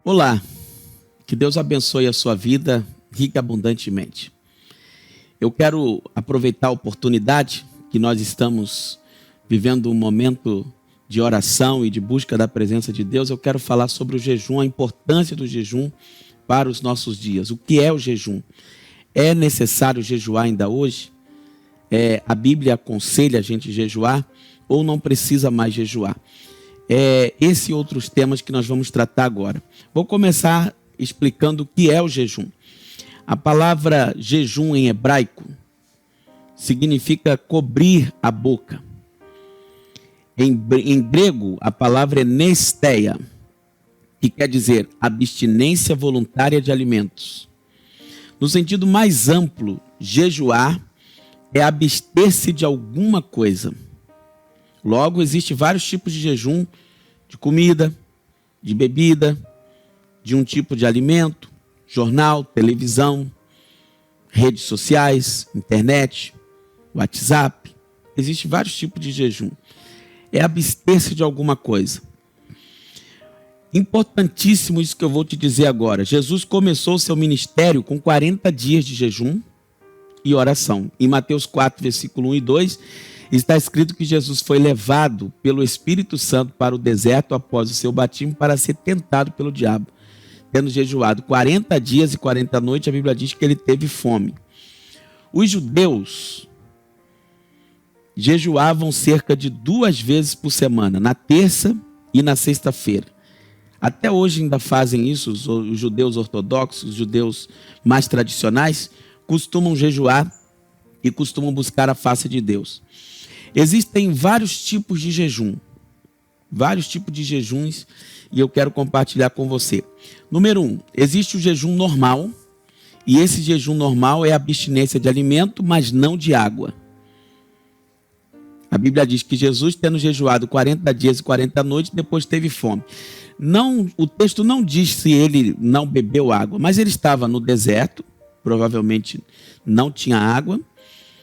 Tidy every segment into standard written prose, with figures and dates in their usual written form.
Olá, que Deus abençoe a sua vida rica e abundantemente. Eu quero aproveitar a oportunidade que nós estamos vivendo um momento de oração e de busca da presença de Deus. Eu quero falar sobre o jejum, a importância do jejum para os nossos dias. O que é o jejum? É necessário jejuar ainda hoje? A Bíblia aconselha a gente jejuar ou não precisa mais jejuar? Esse e outros temas que nós vamos tratar agora. Vou começar explicando o que é o jejum. A palavra jejum em hebraico significa cobrir a boca. Em grego, a palavra é nesteia, que quer dizer abstinência voluntária de alimentos. No sentido mais amplo, jejuar é abster-se de alguma coisa. Logo, existem vários tipos de jejum, de comida, de bebida, de um tipo de alimento, jornal, televisão, redes sociais, internet, WhatsApp. Existem vários tipos de jejum. É abster-se de alguma coisa. Importantíssimo isso que eu vou te dizer agora. Jesus começou seu ministério com 40 dias de jejum e oração. Em Mateus 4, versículo 1 e 2, está escrito que Jesus foi levado pelo Espírito Santo para o deserto após o seu batismo para ser tentado pelo diabo. Tendo jejuado 40 dias e 40 noites, a Bíblia diz que ele teve fome. Os judeus jejuavam cerca de 2 vezes por semana, na terça e na sexta-feira. Até hoje ainda fazem isso, os judeus ortodoxos, os judeus mais tradicionais, costumam jejuar e costumam buscar a face de Deus. Existem vários tipos de jejum, vários tipos de jejuns, e eu quero compartilhar com você. Número 1, existe o jejum normal, e esse jejum normal é a abstinência de alimento, mas não de água. A Bíblia diz que Jesus, tendo jejuado 40 dias e 40 noites, depois teve fome. O texto não diz se ele não bebeu água, mas ele estava no deserto, provavelmente não tinha água,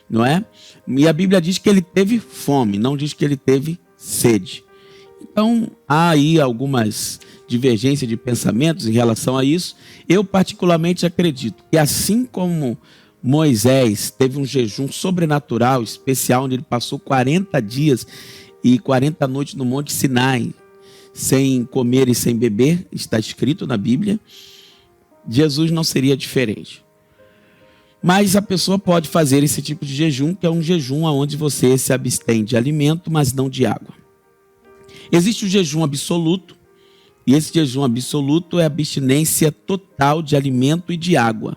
não é? E a Bíblia diz que ele teve fome, não diz que ele teve sede. Então, há aí algumas divergências de pensamentos em relação a isso. Eu particularmente acredito que assim como Moisés teve um jejum sobrenatural, especial, onde ele passou 40 dias e 40 noites no Monte Sinai, sem comer e sem beber, está escrito na Bíblia, Jesus não seria diferente. Mas a pessoa pode fazer esse tipo de jejum, que é um jejum onde você se abstém de alimento, mas não de água. Existe o jejum absoluto, e esse jejum absoluto é a abstinência total de alimento e de água.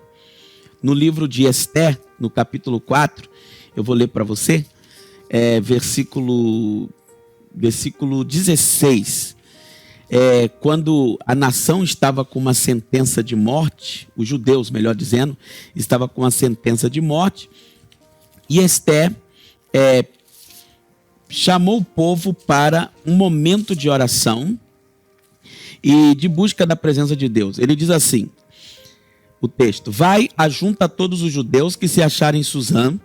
No livro de Esther, no capítulo 4, eu vou ler para você, versículo 16. Quando a nação estava com uma sentença de morte, os judeus, melhor dizendo, estava com uma sentença de morte, e Esther chamou o povo para um momento de oração e de busca da presença de Deus. Ele diz assim, o texto: vai, ajunta todos os judeus que se acharem em Suzã,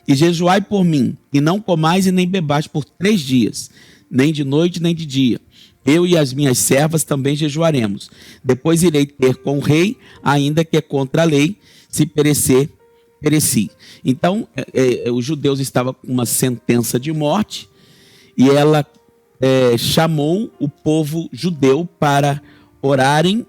e jejuai por mim, e não comais e nem bebais por 3 dias, nem de noite nem de dia. Eu e as minhas servas também jejuaremos. Depois irei ter com o rei, ainda que é contra a lei, se perecer, pereci. Então, os judeus estavam com uma sentença de morte, e ela chamou o povo judeu para orarem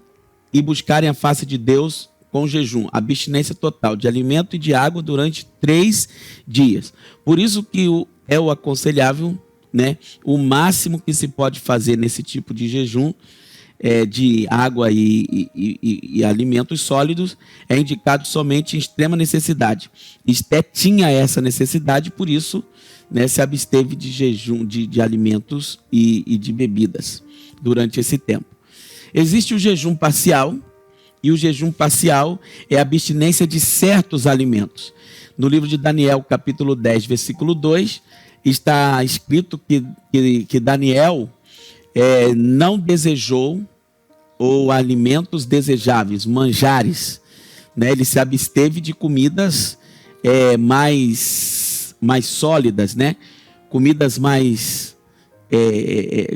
e buscarem a face de Deus com jejum, abstinência total de alimento e de água durante 3 dias. Por isso que é o aconselhável, né? O máximo que se pode fazer nesse tipo de jejum de água e alimentos sólidos é indicado somente em extrema necessidade. Esté tinha essa necessidade, por isso, né, se absteve de jejum de alimentos e de bebidas durante esse tempo. Existe o jejum parcial, e o jejum parcial é a abstinência de certos alimentos. No livro de Daniel, capítulo 10, versículo 2, está escrito que Daniel não desejou ou alimentos desejáveis, manjares, né? Ele se absteve de comidas mais sólidas, né? Comidas mais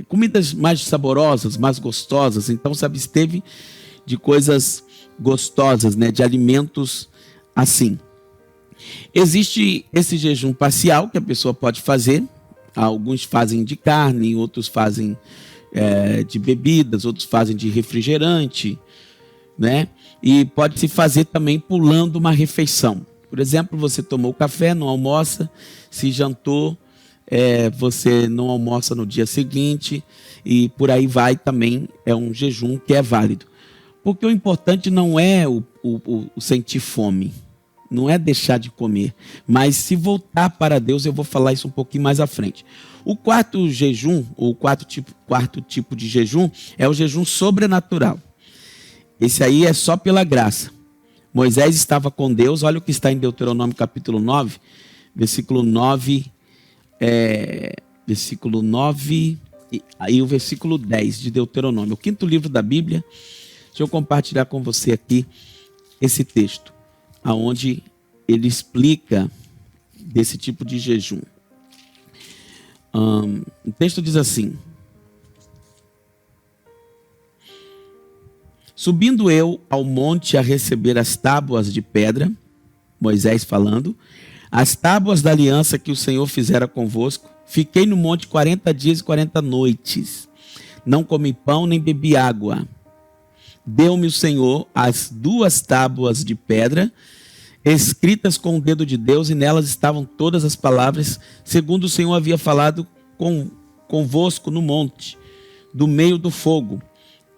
comidas mais saborosas, mais gostosas. Então se absteve de coisas gostosas, né? De alimentos assim. Existe esse jejum parcial que a pessoa pode fazer. Alguns fazem de carne, outros fazem de bebidas, outros fazem de refrigerante, né? E pode se fazer também pulando uma refeição. Por exemplo, você tomou café, não almoça, se jantou, você não almoça no dia seguinte, e por aí vai também, é um jejum que é válido. Porque o importante não é o sentir fome, não é deixar de comer, mas se voltar para Deus. Eu vou falar isso um pouquinho mais à frente. O quarto jejum, ou quarto tipo de jejum, é o jejum sobrenatural. Esse aí é só pela graça. Moisés estava com Deus, olha o que está em Deuteronômio capítulo 9, versículo 9, e o versículo 10 de Deuteronômio, o quinto livro da Bíblia. Deixa eu compartilhar com você aqui esse texto, onde ele explica desse tipo de jejum. O texto diz assim: subindo eu ao monte a receber as tábuas de pedra, Moisés falando, as tábuas da aliança que o Senhor fizera convosco, fiquei no monte 40 dias e 40 noites, não comi pão nem bebi água. Deu-me o Senhor as 2 tábuas de pedra, escritas com o dedo de Deus, e nelas estavam todas as palavras, segundo o Senhor havia falado convosco no monte, do meio do fogo,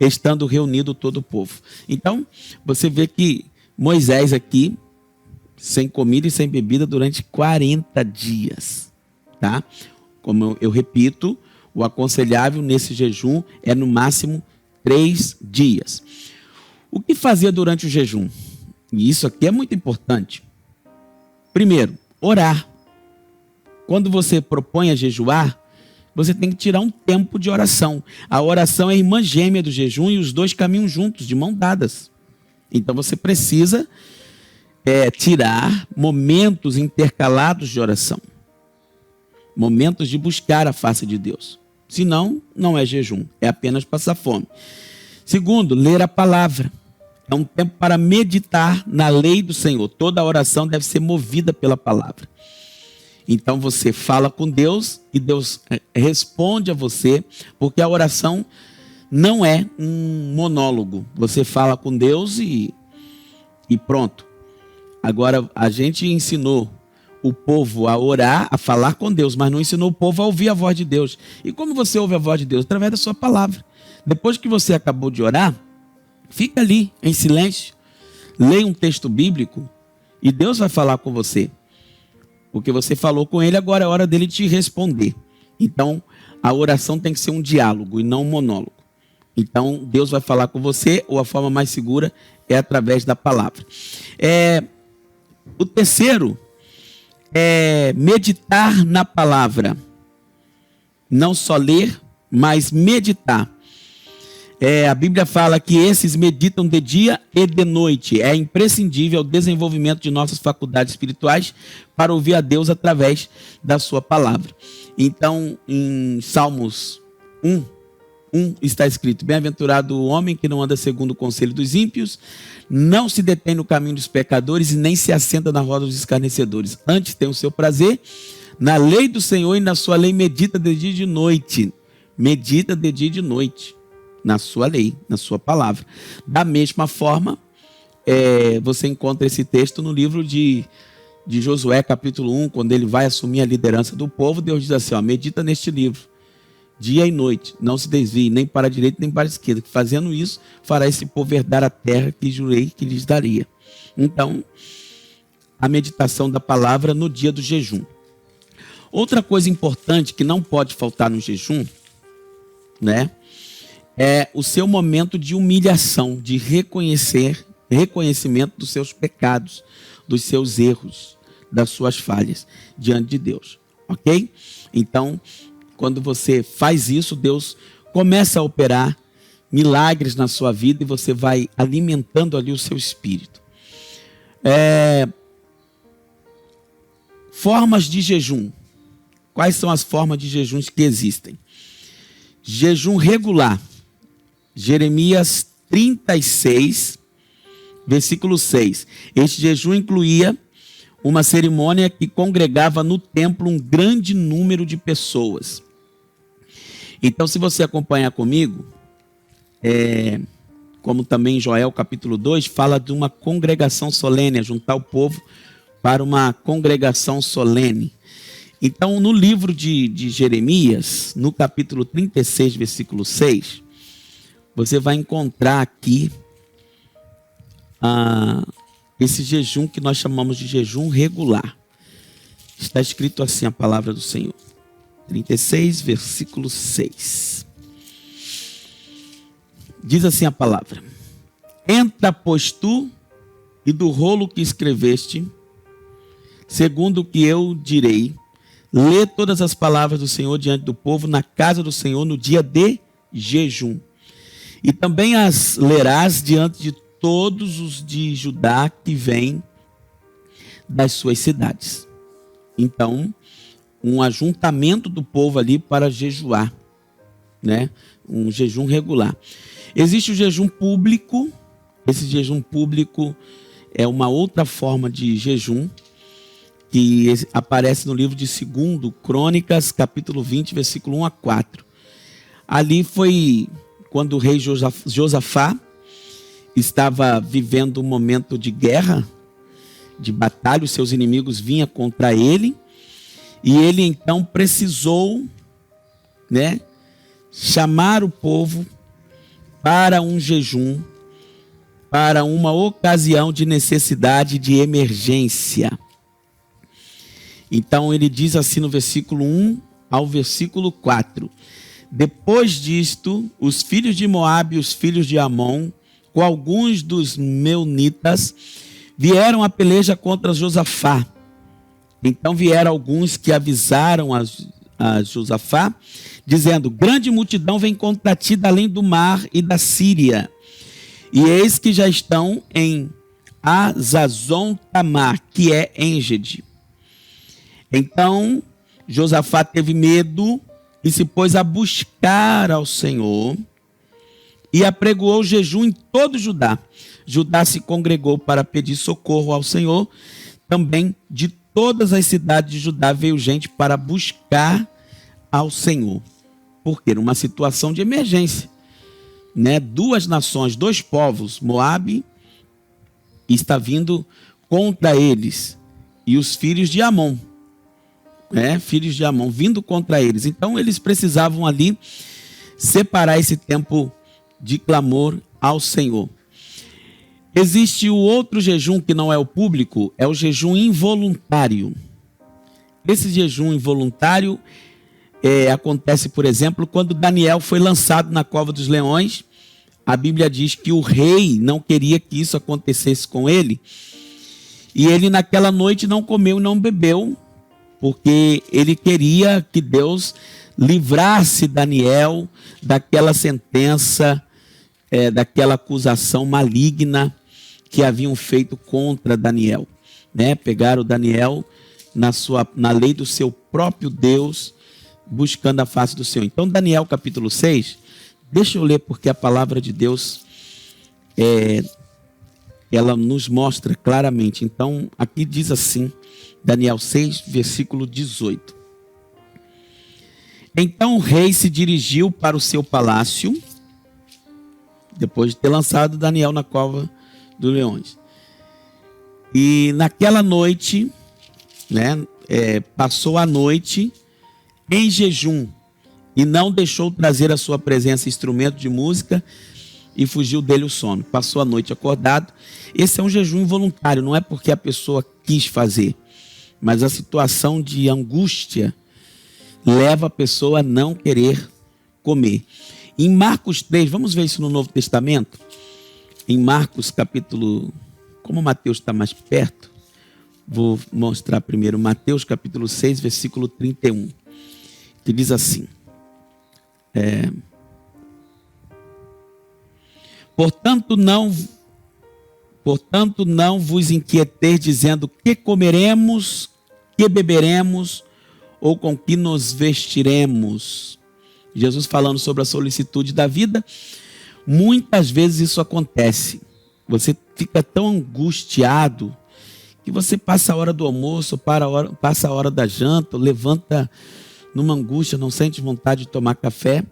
estando reunido todo o povo. Então, você vê que Moisés aqui, sem comida e sem bebida durante 40 dias, tá? Como eu repito, o aconselhável nesse jejum é no máximo 3 dias. O que fazer durante o jejum? E isso aqui é muito importante. Primeiro, orar. Quando você propõe a jejuar, você tem que tirar um tempo de oração. A oração é a irmã gêmea do jejum e os dois caminham juntos, de mão dadas. Então você precisa tirar momentos intercalados de oração. Momentos de buscar a face de Deus. Senão, não é jejum, é apenas passar fome. Segundo, ler a palavra. É um tempo para meditar na lei do Senhor. Toda oração deve ser movida pela palavra. Então você fala com Deus e Deus responde a você, porque a oração não é um monólogo. Você fala com Deus e pronto. Agora, a gente ensinou o povo a orar, a falar com Deus, mas não ensinou o povo a ouvir a voz de Deus. E como você ouve a voz de Deus? Através da sua palavra. Depois que você acabou de orar, fica ali em silêncio, leia um texto bíblico e Deus vai falar com você. Porque você falou com ele, agora é hora dele te responder. Então, a oração tem que ser um diálogo e não um monólogo. Então, Deus vai falar com você, ou a forma mais segura é através da palavra. O terceiro é meditar na palavra. Não só ler, mas meditar. A Bíblia fala que esses meditam de dia e de noite. É imprescindível o desenvolvimento de nossas faculdades espirituais para ouvir a Deus através da sua palavra. Então, em Salmos 1 está escrito: bem-aventurado o homem que não anda segundo o conselho dos ímpios, não se detém no caminho dos pecadores e nem se assenta na roda dos escarnecedores. Antes tem o seu prazer na lei do Senhor, e na sua lei medita de dia e de noite. Medita de dia e de noite na sua lei, na sua palavra. Da mesma forma, você encontra esse texto no livro de Josué, capítulo 1, quando ele vai assumir a liderança do povo. Deus diz assim: medita neste livro, dia e noite, não se desvie, nem para a direita, nem para a esquerda, que fazendo isso, fará esse povo herdar a terra que jurei que lhes daria. Então, a meditação da palavra no dia do jejum. Outra coisa importante que não pode faltar no jejum, né, é o seu momento de humilhação, de reconhecimento dos seus pecados, dos seus erros, das suas falhas diante de Deus, ok? Então, quando você faz isso, Deus começa a operar milagres na sua vida e você vai alimentando ali o seu espírito. Formas de jejum. Quais são as formas de jejuns que existem? Jejum regular. Jeremias 36, versículo 6. Este jejum incluía uma cerimônia que congregava no templo um grande número de pessoas. Então, se você acompanhar comigo, como também em Joel capítulo 2, fala de uma congregação solene, juntar o povo para uma congregação solene. Então, no livro de Jeremias, no capítulo 36, versículo 6, você vai encontrar aqui esse jejum que nós chamamos de jejum regular. Está escrito assim a palavra do Senhor. 36, versículo 6. Diz assim a palavra: entra, pois, tu, e do rolo que escreveste, segundo o que eu direi, lê todas as palavras do Senhor diante do povo na casa do Senhor no dia de jejum. E também as lerás diante de todos os de Judá que vêm das suas cidades. Então, um ajuntamento do povo ali para jejuar, né? Um jejum regular. Existe o jejum público. Esse jejum público é uma outra forma de jejum que aparece no livro de 2 Crônicas, capítulo 20, versículo 1 a 4. Ali foi quando o rei Josafá estava vivendo um momento de guerra, de batalha, os seus inimigos vinham contra ele, e ele então precisou, chamar o povo para um jejum, para uma ocasião de necessidade, de emergência. Então ele diz assim no versículo 1 ao versículo 4: depois disto, os filhos de Moabe e os filhos de Amon, com alguns dos meunitas, vieram a peleja contra Josafá. Então vieram alguns que avisaram a Josafá, dizendo: grande multidão vem contra ti da além do mar e da Síria. E eis que já estão em Azazon Tamar, que é Engedi. Então Josafá teve medo e se pôs a buscar ao Senhor e apregoou jejum em todo Judá. Judá se congregou para pedir socorro ao Senhor. Também de todas as cidades de Judá veio gente para buscar ao Senhor. Porque numa situação de emergência, duas nações, dois povos, Moabe está vindo contra eles, e os filhos de Amon, filhos de Amon vindo contra eles. Então eles precisavam ali separar esse tempo de clamor ao Senhor. Existe o outro jejum que não é o público, é o jejum involuntário. Esse jejum involuntário acontece, por exemplo, quando Daniel foi lançado na cova dos leões. A Bíblia diz que o rei não queria que isso acontecesse com ele, e ele naquela noite não comeu e não bebeu, porque ele queria que Deus livrasse Daniel daquela sentença, daquela acusação maligna que haviam feito contra Daniel. Pegaram Daniel na lei do seu próprio Deus, buscando a face do Senhor. Então, Daniel capítulo 6, deixa eu ler, porque a palavra de Deus, ela nos mostra claramente. Então, aqui diz assim, Daniel 6, versículo 18. Então o rei se dirigiu para o seu palácio, depois de ter lançado Daniel na cova dos leões. E naquela noite, passou a noite em jejum, e não deixou trazer à sua presença instrumento de música, e fugiu dele o sono. Passou a noite acordado. Esse é um jejum involuntário, não é porque a pessoa quis fazer, mas a situação de angústia leva a pessoa a não querer comer. Em Marcos 3, vamos ver isso no Novo Testamento? Em Marcos capítulo, como Mateus está mais perto, vou mostrar primeiro Mateus capítulo 6, versículo 31, que diz assim: Portanto, não vos inquieteis dizendo: que comeremos, que beberemos, ou com que nos vestiremos. Jesus falando sobre a solicitude da vida. Muitas vezes isso acontece. Você fica tão angustiado que você passa a hora do almoço, passa a hora da janta, levanta numa angústia, não sente vontade de tomar café.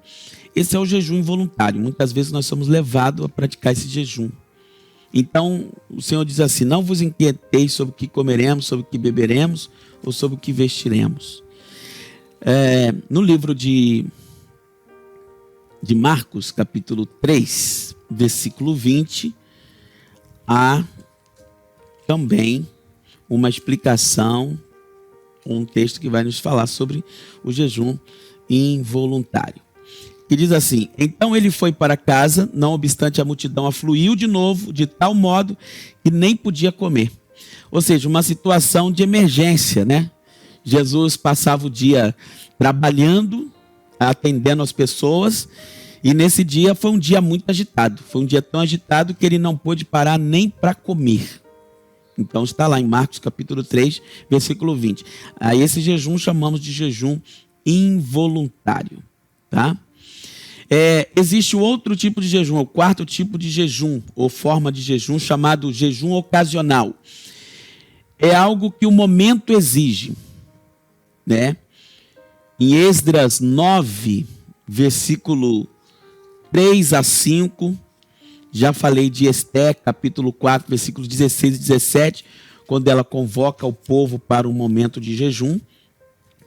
Esse é o jejum involuntário. Muitas vezes nós somos levados a praticar esse jejum. Então, o Senhor diz assim: não vos inquieteis sobre o que comeremos, sobre o que beberemos ou sobre o que vestiremos. No livro de Marcos, capítulo 3, versículo 20, há também uma explicação, um texto que vai nos falar sobre o jejum involuntário. Que diz assim: então ele foi para casa, não obstante a multidão afluiu de novo, de tal modo que nem podia comer. Ou seja, uma situação de emergência, né? Jesus passava o dia trabalhando, atendendo as pessoas, e nesse dia foi um dia muito agitado. Foi um dia tão agitado que ele não pôde parar nem para comer. Então está lá em Marcos capítulo 3, versículo 20. A esse jejum chamamos de jejum involuntário, tá? Existe outro tipo de jejum, o quarto tipo de jejum, ou forma de jejum, chamado jejum ocasional. É algo que o momento exige, né? Em Esdras 9, versículo 3 a 5, já falei de Esté, capítulo 4, versículos 16 e 17, quando ela convoca o povo para um momento de jejum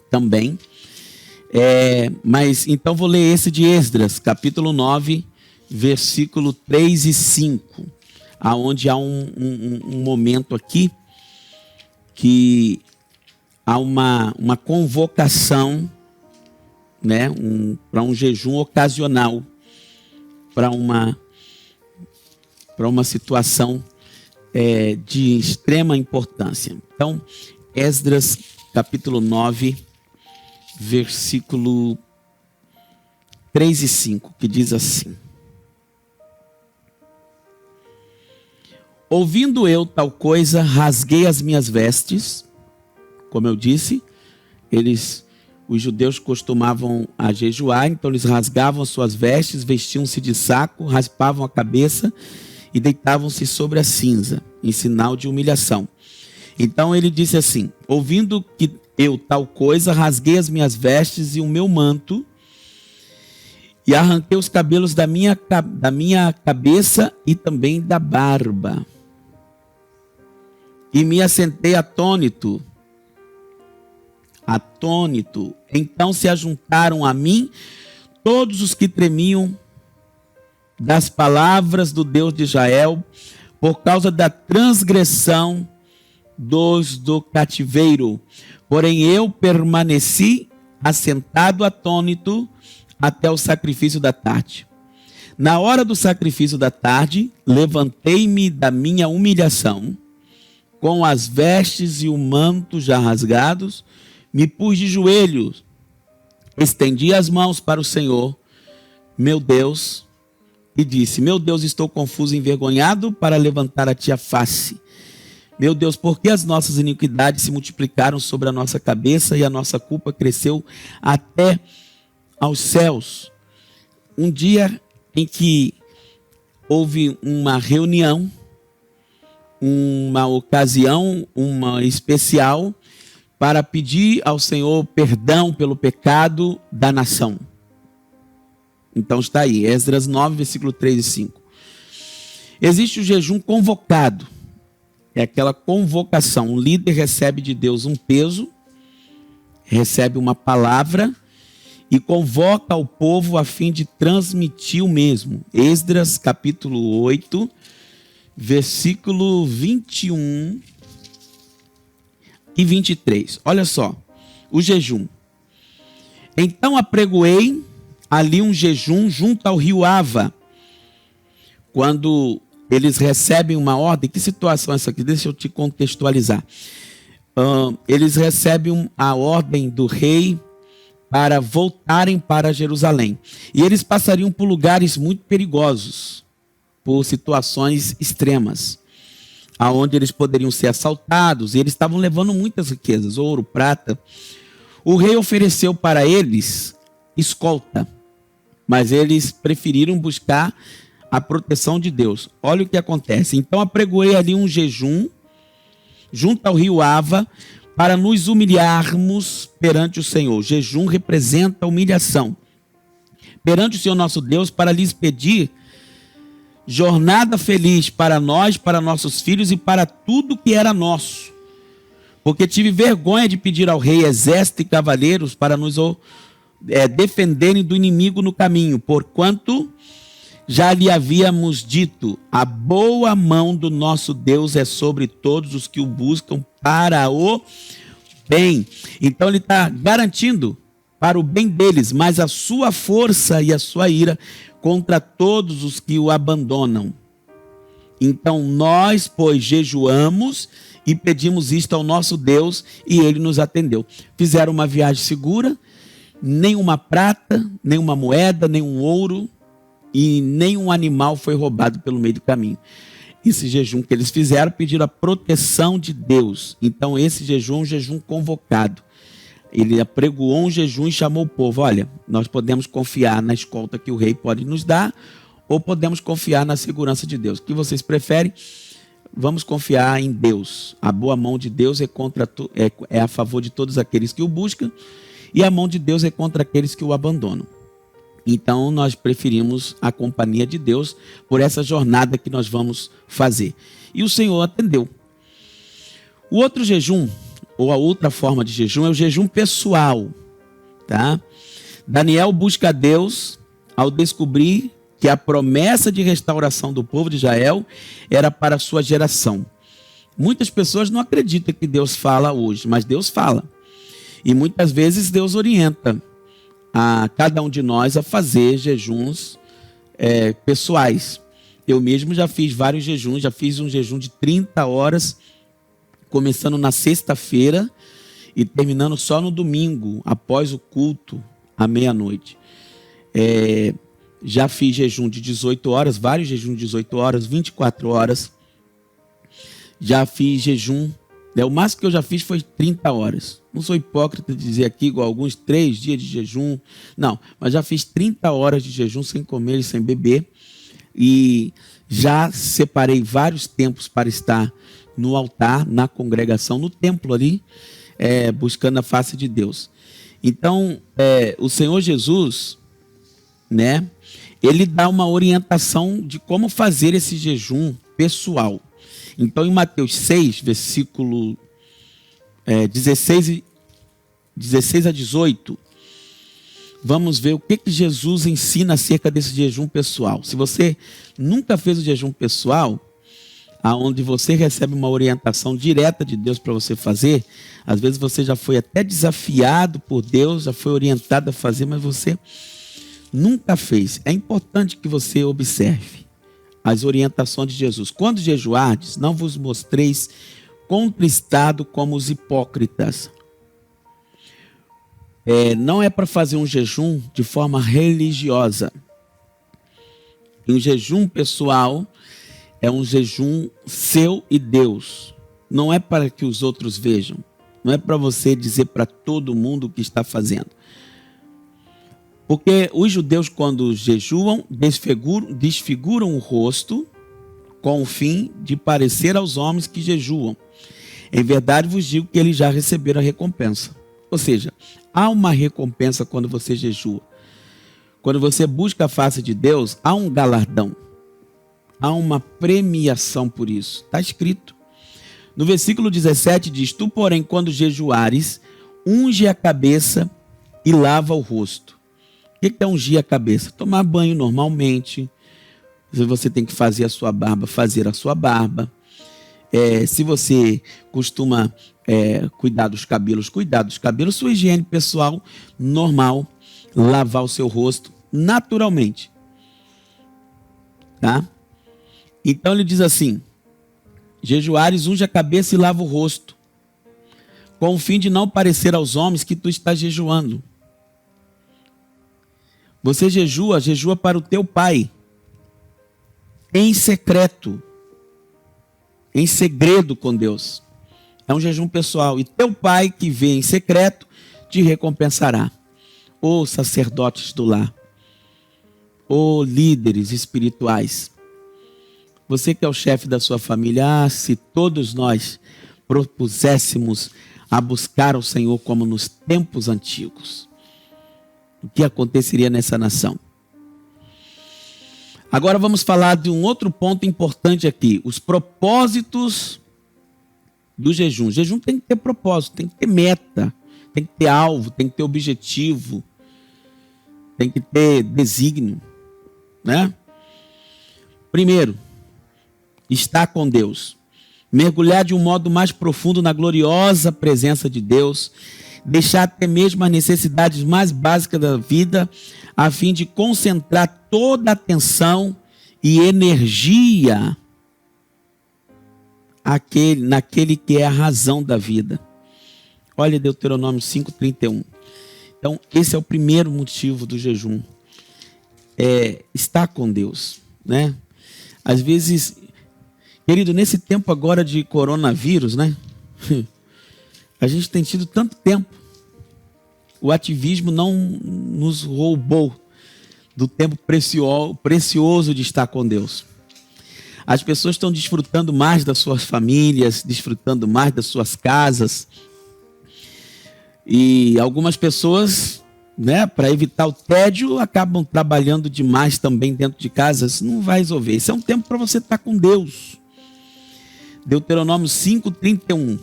também. Mas então vou ler esse de Esdras, capítulo 9, versículo 3 e 5, aonde há um momento aqui que há uma convocação, né, para um jejum ocasional, para uma situação de extrema importância. Então, Esdras, capítulo 9, versículo 3 e 5, que diz assim: ouvindo eu tal coisa, rasguei as minhas vestes. Como eu disse, os judeus costumavam a jejuar, então eles rasgavam as suas vestes, vestiam-se de saco, raspavam a cabeça e deitavam-se sobre a cinza, em sinal de humilhação. Então ele disse assim: ouvindo que eu tal coisa, rasguei as minhas vestes e o meu manto, e arranquei os cabelos da minha cabeça e também da barba, e me assentei atônito. Então se ajuntaram a mim todos os que tremiam das palavras do Deus de Israel, por causa da transgressão dos do cativeiro. Porém eu permaneci assentado atônito até o sacrifício da tarde. Na hora do sacrifício da tarde, levantei-me da minha humilhação, com as vestes e o manto já rasgados, me pus de joelhos, estendi as mãos para o Senhor, meu Deus, e disse: meu Deus, estou confuso e envergonhado para levantar a ti a face. Meu Deus, por que as nossas iniquidades se multiplicaram sobre a nossa cabeça e a nossa culpa cresceu até aos céus? Um dia em que houve uma reunião, uma ocasião, uma especial, para pedir ao Senhor perdão pelo pecado da nação. Então está aí, Esdras 9, versículo 3 e 5. Existe o jejum convocado. É aquela convocação. Um líder recebe de Deus um peso, recebe uma palavra e convoca o povo a fim de transmitir o mesmo. Esdras capítulo 8, versículo 21 e 23. Olha só, o jejum. Então apregoei ali um jejum junto ao rio Ava. Quando eles recebem uma ordem, que situação é essa aqui? Deixa eu te contextualizar. Eles recebem a ordem do rei para voltarem para Jerusalém. E eles passariam por lugares muito perigosos, por situações extremas, aonde eles poderiam ser assaltados, e eles estavam levando muitas riquezas, ouro, prata. O rei ofereceu para eles escolta. mas eles preferiram buscar a proteção de Deus. Olha o que acontece. Então apregoei ali um jejum junto ao rio Ava para nos humilharmos perante o Senhor. Jejum representa humilhação perante o Senhor nosso Deus, para lhes pedir jornada feliz para nós, para nossos filhos e para tudo que era nosso. Porque tive vergonha de pedir ao rei exército e cavaleiros para nos defenderem do inimigo no caminho, porquanto já lhe havíamos dito: a boa mão do nosso Deus é sobre todos os que o buscam para o bem. Então ele está garantindo para o bem deles, mas a sua força e a sua ira contra todos os que o abandonam. Então nós, pois, jejuamos e pedimos isto ao nosso Deus, e ele nos atendeu. Fizeram uma viagem segura, nenhuma prata, nenhuma moeda, nenhum ouro e nenhum animal foi roubado pelo meio do caminho. Esse jejum que eles fizeram, pediram a proteção de Deus. Então esse jejum é um jejum convocado. Ele apregoou um jejum e chamou o povo: olha, nós podemos confiar na escolta que o rei pode nos dar, ou podemos confiar na segurança de Deus. O que vocês preferem? Vamos confiar em Deus. A boa mão de Deus é a favor de todos aqueles que o buscam, e a mão de Deus é contra aqueles que o abandonam. Então nós preferimos a companhia de Deus por essa jornada que nós vamos fazer. E o Senhor atendeu. O outro jejum, ou a outra forma de jejum, é o jejum pessoal, tá? Daniel busca a Deus ao descobrir que a promessa de restauração do povo de Israel era para a sua geração. Muitas pessoas não acreditam que Deus fala hoje, mas Deus fala. E muitas vezes Deus orienta a cada um de nós a fazer jejuns pessoais. Eu mesmo já fiz vários jejuns, já fiz um jejum de 30 horas, começando na sexta-feira e terminando só no domingo, após o culto, à meia-noite. Já fiz jejum de 18 horas, vários jejuns de 18 horas, 24 horas. Já fiz jejum, o máximo que eu já fiz foi 30 horas. Não sou hipócrita de dizer aqui, igual alguns, 3 dias de jejum. Não, mas já fiz 30 horas de jejum sem comer e sem beber. E já separei vários tempos para estar no altar, na congregação, no templo ali, buscando a face de Deus. Então, o Senhor Jesus, né, ele dá uma orientação de como fazer esse jejum pessoal. Então, em Mateus 6, versículo 16 a 18, vamos ver o que Jesus ensina acerca desse jejum pessoal. Se você nunca fez o jejum pessoal, aonde você recebe uma orientação direta de Deus para você fazer, às vezes você já foi até desafiado por Deus, já foi orientado a fazer, mas você nunca fez. É importante que você observe as orientações de Jesus. Quando jejuardes, não vos mostreis contristado como os hipócritas. Não é para fazer um jejum de forma religiosa. Um jejum pessoal é um jejum seu e Deus. Não é para que os outros vejam. Não é para você dizer para todo mundo o que está fazendo. Porque os judeus, quando jejuam, desfiguram o rosto com o fim de parecer aos homens que jejuam. Em verdade vos digo que eles já receberam a recompensa. Ou seja, há uma recompensa quando você jejua. Quando você busca a face de Deus, há um galardão. Há uma premiação por isso. Está escrito. No versículo 17 diz: tu, porém, quando jejuares, unge a cabeça e lava o rosto. O que é ungir a cabeça? Tomar banho normalmente. Se você tem que fazer a sua barba, fazer a sua barba. Se você costuma cuidar dos cabelos, cuidar dos cabelos. Sua higiene pessoal normal. Lavar o seu rosto naturalmente. Tá? Então ele diz assim: jejuares, unge a cabeça e lava o rosto, com o fim de não parecer aos homens que tu estás jejuando. Você jejua para o teu pai, em secreto, em segredo com Deus. É um jejum pessoal. E teu pai que vê em secreto te recompensará. Ô sacerdotes do lar. ou líderes espirituais, você que é o chefe da sua família, se todos nós propuséssemos a buscar o Senhor como nos tempos antigos, o que aconteceria nessa nação? Agora vamos falar de um outro ponto importante aqui, os propósitos do jejum. O jejum tem que ter propósito, tem que ter meta, tem que ter alvo, tem que ter objetivo, tem que ter desígnio, né? Primeiro, estar com Deus. Mergulhar de um modo mais profundo na gloriosa presença de Deus, deixar até mesmo as necessidades mais básicas da vida, a fim de concentrar toda a atenção e energia naquele que é a razão da vida. Olha Deuteronômio 5:31. Então, esse é o primeiro motivo do jejum. É estar com Deus, né? Às vezes, querido, nesse tempo agora de coronavírus, né? A gente tem tido tanto tempo. O ativismo não nos roubou do tempo precioso de estar com Deus. As pessoas estão desfrutando mais das suas famílias, desfrutando mais das suas casas. E algumas pessoas, né, para evitar o tédio, acabam trabalhando demais também dentro de casa. Isso não vai resolver. Isso é um tempo para você estar com Deus. Deuteronômio 5:31.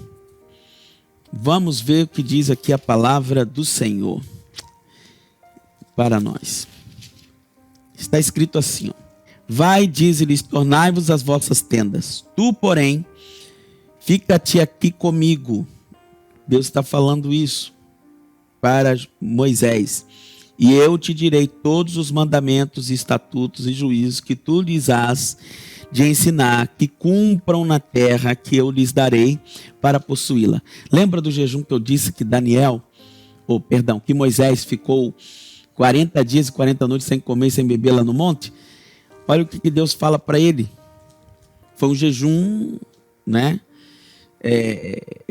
Vamos ver o que diz aqui a palavra do Senhor para nós. Está escrito assim, ó: vai, diz-lhes, tornai-vos as vossas tendas. Tu, porém, fica-te aqui comigo. Deus está falando isso para Moisés. E eu te direi todos os mandamentos, estatutos e juízos que tu lhes has de ensinar, que cumpram na terra que eu lhes darei para possuí-la. Lembra do jejum que eu disse que que Moisés ficou 40 dias e 40 noites sem comer e sem beber lá no monte? Olha o que Deus fala para ele. Foi um jejum, né,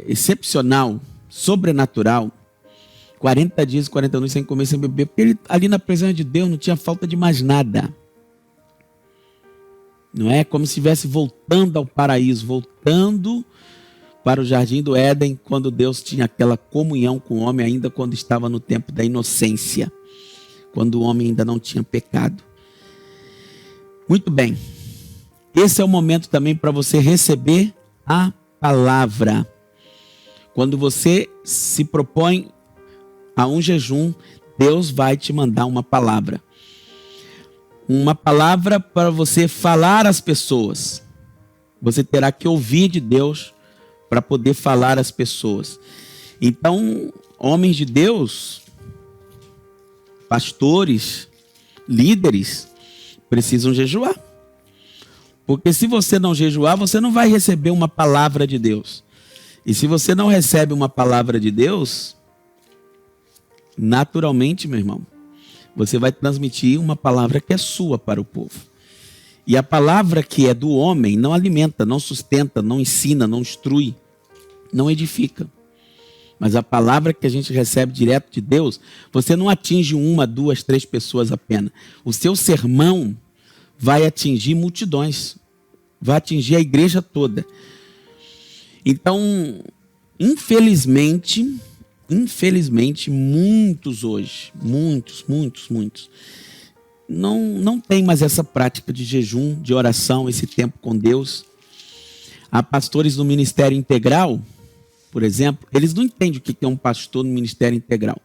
excepcional, sobrenatural. 40 dias e 40 noites sem comer e sem beber, porque ele, ali na presença de Deus, não tinha falta de mais nada. Não é como se estivesse voltando ao paraíso, voltando para o jardim do Éden, quando Deus tinha aquela comunhão com o homem, ainda quando estava no tempo da inocência, quando o homem ainda não tinha pecado. Muito bem. Esse é o momento também para você receber a palavra. Quando você se propõe a um jejum, Deus vai te mandar uma palavra. Uma palavra para você falar às pessoas. Você terá que ouvir de Deus para poder falar às pessoas. Então, homens de Deus, pastores, líderes, precisam jejuar. Porque se você não jejuar, você não vai receber uma palavra de Deus. E se você não recebe uma palavra de Deus, naturalmente, meu irmão, você vai transmitir uma palavra que é sua para o povo. E a palavra que é do homem não alimenta, não sustenta, não ensina, não instrui, não edifica. Mas a palavra que a gente recebe direto de Deus, você não atinge 1, 2, 3 pessoas apenas. O seu sermão vai atingir multidões, vai atingir a igreja toda. Então, infelizmente, muitos hoje, muitos, não tem mais essa prática de jejum, de oração, esse tempo com Deus. Há pastores no Ministério Integral, por exemplo, eles não entendem o que é um pastor no Ministério Integral.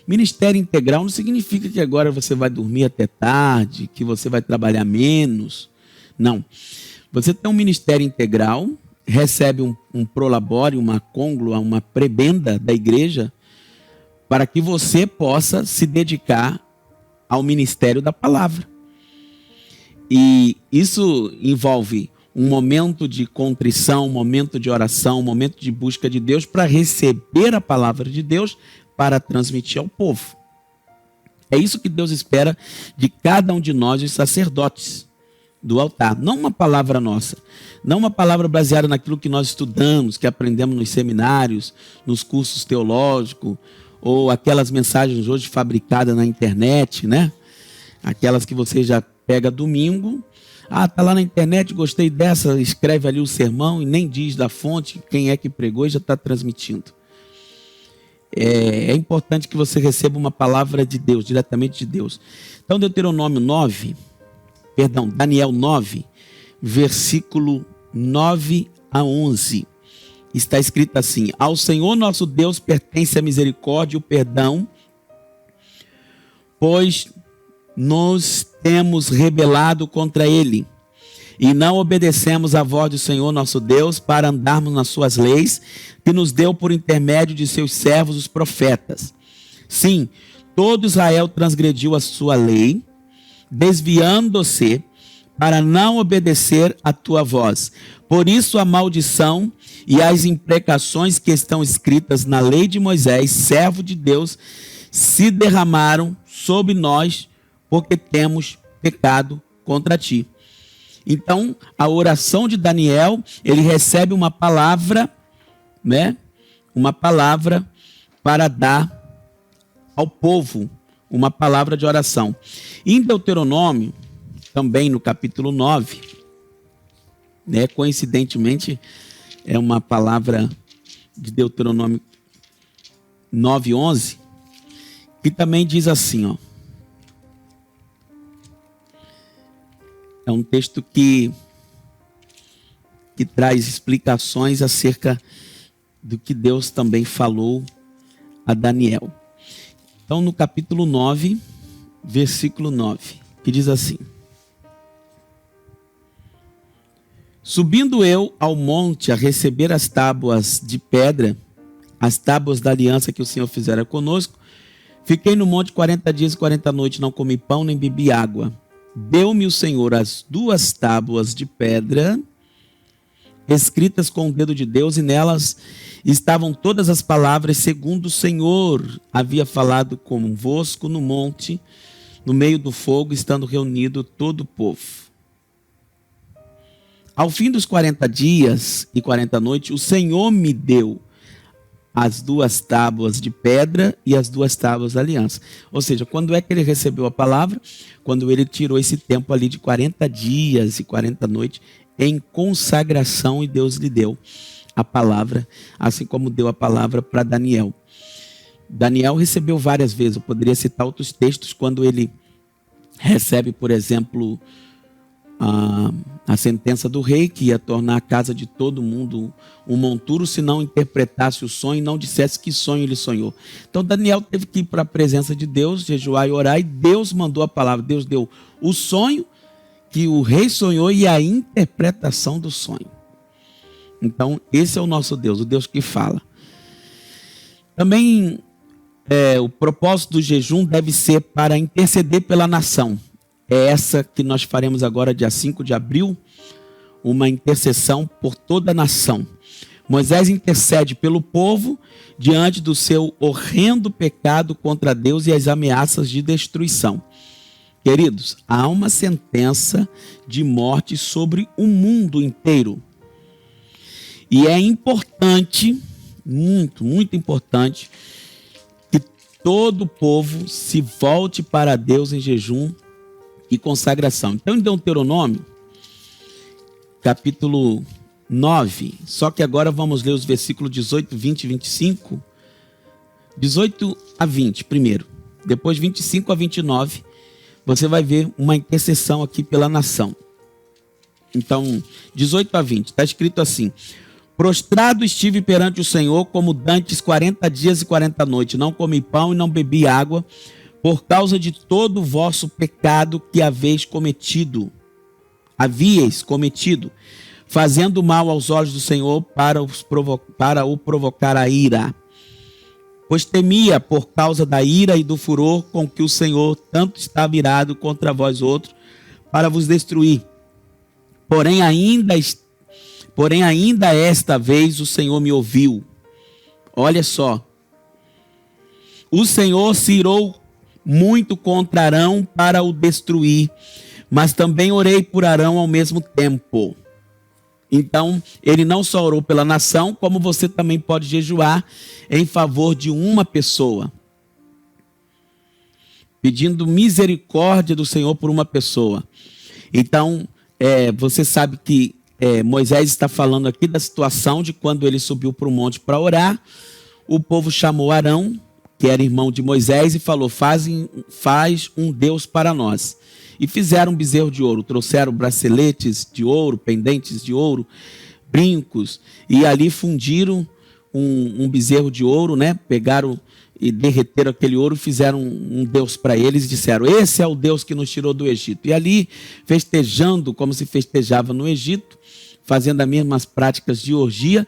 Ministério Integral não significa que agora você vai dormir até tarde, que você vai trabalhar menos. Não. Você tem um Ministério Integral, recebe um prolabore, uma côngloa, uma prebenda da igreja, para que você possa se dedicar ao ministério da palavra. E isso envolve um momento de contrição, um momento de oração, um momento de busca de Deus para receber a palavra de Deus para transmitir ao povo. É isso que Deus espera de cada um de nós, os sacerdotes do altar. Não uma palavra nossa, não uma palavra baseada naquilo que nós estudamos, que aprendemos nos seminários, nos cursos teológicos, ou aquelas mensagens hoje fabricadas na internet, né? Aquelas que você já pega domingo. Ah, tá lá na internet, gostei dessa, escreve ali o sermão e nem diz da fonte, quem é que pregou e já está transmitindo. É importante que você receba uma palavra de Deus, diretamente de Deus. Então, Daniel 9, versículo 9 a 11. Está escrito assim: ao Senhor nosso Deus pertence a misericórdia e o perdão, pois nos temos rebelado contra ele e não obedecemos à voz do Senhor nosso Deus para andarmos nas suas leis, que nos deu por intermédio de seus servos os profetas. Sim, todo Israel transgrediu a sua lei, desviando-se para não obedecer à tua voz. Por isso a maldição e as imprecações que estão escritas na lei de Moisés, servo de Deus, se derramaram sobre nós, porque temos pecado contra ti. Então, a oração de Daniel, ele recebe uma palavra, né? Uma palavra para dar ao povo, uma palavra de oração. Em Deuteronômio, também no capítulo 9, né? Coincidentemente, é uma palavra de Deuteronômio 9:11, que também diz assim, ó. É um texto que traz explicações acerca do que Deus também falou a Daniel. Então, no capítulo 9, versículo 9, que diz assim: subindo eu ao monte a receber as tábuas de pedra, as tábuas da aliança que o Senhor fizera conosco, fiquei no monte 40 dias e 40 noites, não comi pão nem bebi água. Deu-me o Senhor as 2 tábuas de pedra, escritas com o dedo de Deus, e nelas estavam todas as palavras segundo o Senhor havia falado convosco no monte, no meio do fogo, estando reunido todo o povo. Ao fim dos 40 dias e 40 noites, o Senhor me deu as 2 tábuas de pedra e as 2 tábuas da aliança. Ou seja, quando é que ele recebeu a palavra? Quando ele tirou esse tempo ali de 40 dias e 40 noites em consagração, e Deus lhe deu a palavra, assim como deu a palavra para Daniel. Daniel recebeu várias vezes, eu poderia citar outros textos, quando ele recebe, por exemplo, a sentença do rei, que ia tornar a casa de todo mundo um monturo se não interpretasse o sonho e não dissesse que sonho ele sonhou. Então Daniel teve que ir para a presença de Deus, jejuar e orar, e Deus mandou a palavra. Deus deu o sonho que o rei sonhou e a interpretação do sonho. Então esse é o nosso Deus, o Deus que fala. Também o propósito do jejum deve ser para interceder pela nação. É essa que nós faremos agora, dia 5 de abril, uma intercessão por toda a nação. Moisés intercede pelo povo diante do seu horrendo pecado contra Deus e as ameaças de destruição. Queridos, há uma sentença de morte sobre o mundo inteiro. E é importante, muito, muito importante, que todo o povo se volte para Deus em jejum e consagração. Então, em Deuteronômio, capítulo 9, só que agora vamos ler os versículos 18, 20 e 25. 18 a 20 primeiro, depois 25 a 29, você vai ver uma intercessão aqui pela nação. Então, 18 a 20, está escrito assim: prostrado estive perante o Senhor como dantes 40 dias e 40 noites, não comi pão e não bebi água, por causa de todo o vosso pecado que havíeis cometido, fazendo mal aos olhos do Senhor para o provocar a ira. Pois temia por causa da ira e do furor com que o Senhor tanto estava irado contra vós outros, para vos destruir. Porém ainda esta vez o Senhor me ouviu. Olha só. O Senhor se irou muito contra Arão para o destruir, mas também orei por Arão ao mesmo tempo. Então, ele não só orou pela nação, como você também pode jejuar em favor de uma pessoa. pedindo misericórdia do Senhor por uma pessoa. Então, você sabe que Moisés está falando aqui da situação de quando ele subiu para o monte para orar. O povo chamou Arão, que era irmão de Moisés, e falou: faz um Deus para nós. E fizeram um bezerro de ouro, trouxeram braceletes de ouro, pendentes de ouro, brincos, e ali fundiram um bezerro de ouro, né? Pegaram e derreteram aquele ouro, fizeram um Deus para eles e disseram: esse é o Deus que nos tirou do Egito. E ali, festejando como se festejava no Egito, fazendo as mesmas práticas de orgia,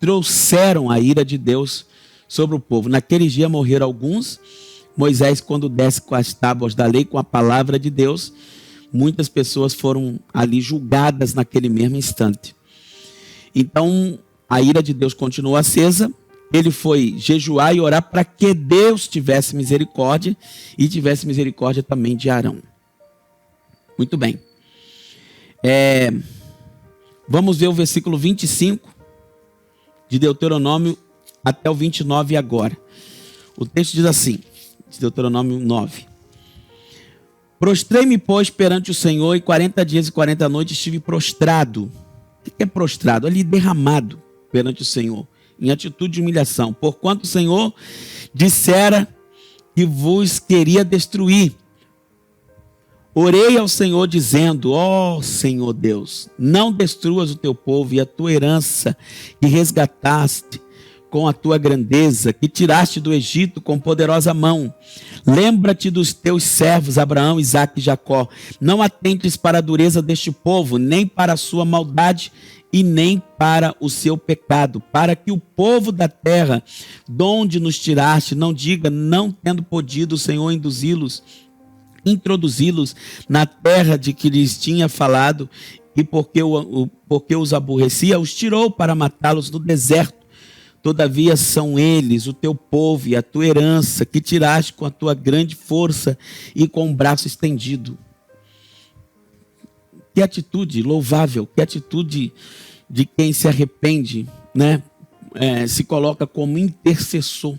trouxeram a ira de Deus sobre o povo. Naquele dia morreram alguns. Moisés, quando desce com as tábuas da lei, com a palavra de Deus, muitas pessoas foram ali julgadas naquele mesmo instante. Então, a ira de Deus continuou acesa. Ele foi jejuar e orar para que Deus tivesse misericórdia e tivesse misericórdia também de Arão. Muito bem. Vamos ver o versículo 25 de Deuteronômio até o 29 agora. O texto diz assim, de Deuteronômio 9. Prostrei-me, pois, perante o Senhor, e 40 dias e 40 noites estive prostrado. O que é prostrado? Ali derramado perante o Senhor, em atitude de humilhação, porquanto o Senhor dissera que vos queria destruir. Orei ao Senhor dizendo: ó Senhor Deus, não destruas o teu povo e a tua herança que resgataste com a tua grandeza, que tiraste do Egito com poderosa mão. Lembra-te dos teus servos Abraão, Isaque e Jacó. Não atentes para a dureza deste povo, nem para a sua maldade e nem para o seu pecado, para que o povo da terra, donde nos tiraste, não diga, não tendo podido o Senhor introduzi-los na terra de que lhes tinha falado, e porque os aborrecia, os tirou para matá-los no deserto. Todavia são eles, o teu povo e a tua herança, que tiraste com a tua grande força e com o braço estendido. Que atitude louvável, que atitude de quem se arrepende, né? Se coloca como intercessor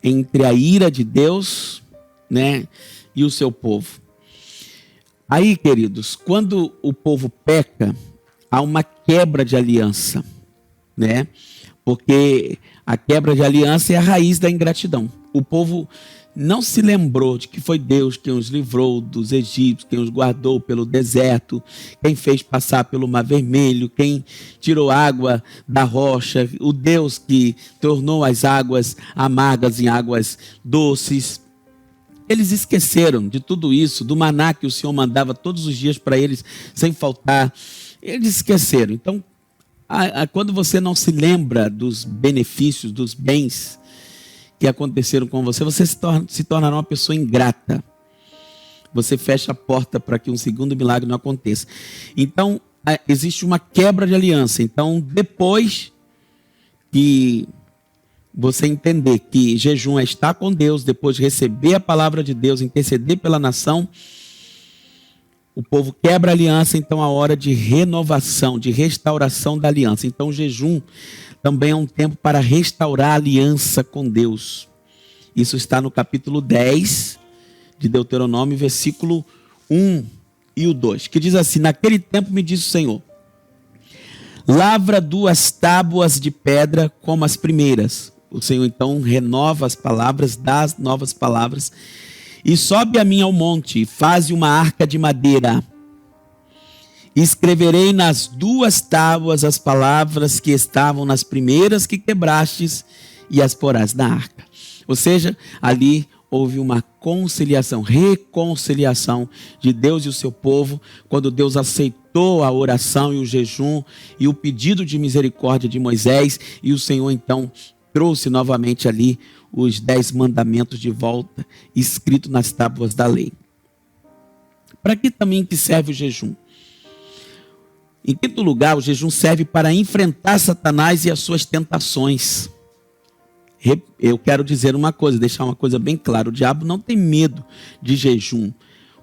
entre a ira de Deus, né, e o seu povo. Aí, queridos, quando o povo peca, há uma quebra de aliança, né? Porque a quebra de aliança é a raiz da ingratidão. O povo não se lembrou de que foi Deus quem os livrou dos egípcios, quem os guardou pelo deserto, quem fez passar pelo Mar Vermelho, quem tirou água da rocha, o Deus que tornou as águas amargas em águas doces. Eles esqueceram de tudo isso, do maná que o Senhor mandava todos os dias para eles, sem faltar. Eles esqueceram. Então, quando você não se lembra dos benefícios, dos bens que aconteceram com você, você se tornará uma pessoa ingrata. Você fecha a porta para que um segundo milagre não aconteça. Então, existe uma quebra de aliança. Então, depois que você entender que jejum é estar com Deus, depois de receber a palavra de Deus, interceder pela nação, o povo quebra a aliança, então a hora de renovação, de restauração da aliança. Então o jejum também é um tempo para restaurar a aliança com Deus. Isso está no capítulo 10 de Deuteronômio, versículo 1 e o 2, que diz assim: naquele tempo me disse o Senhor: lavra 2 tábuas de pedra como as primeiras. O Senhor então renova as palavras, dá as novas palavras. E sobe a mim ao monte, e faze uma arca de madeira. Escreverei nas 2 tábuas as palavras que estavam nas primeiras que quebrastes, e as porás na arca. Ou seja, ali houve uma conciliação, reconciliação de Deus e o seu povo, quando Deus aceitou a oração e o jejum e o pedido de misericórdia de Moisés, e o Senhor então trouxe novamente ali os 10 mandamentos de volta, escrito nas tábuas da lei. Para que também que serve o jejum? Em quinto lugar, o jejum serve para enfrentar Satanás e as suas tentações. Eu quero dizer uma coisa, deixar uma coisa bem clara: o diabo não tem medo de jejum.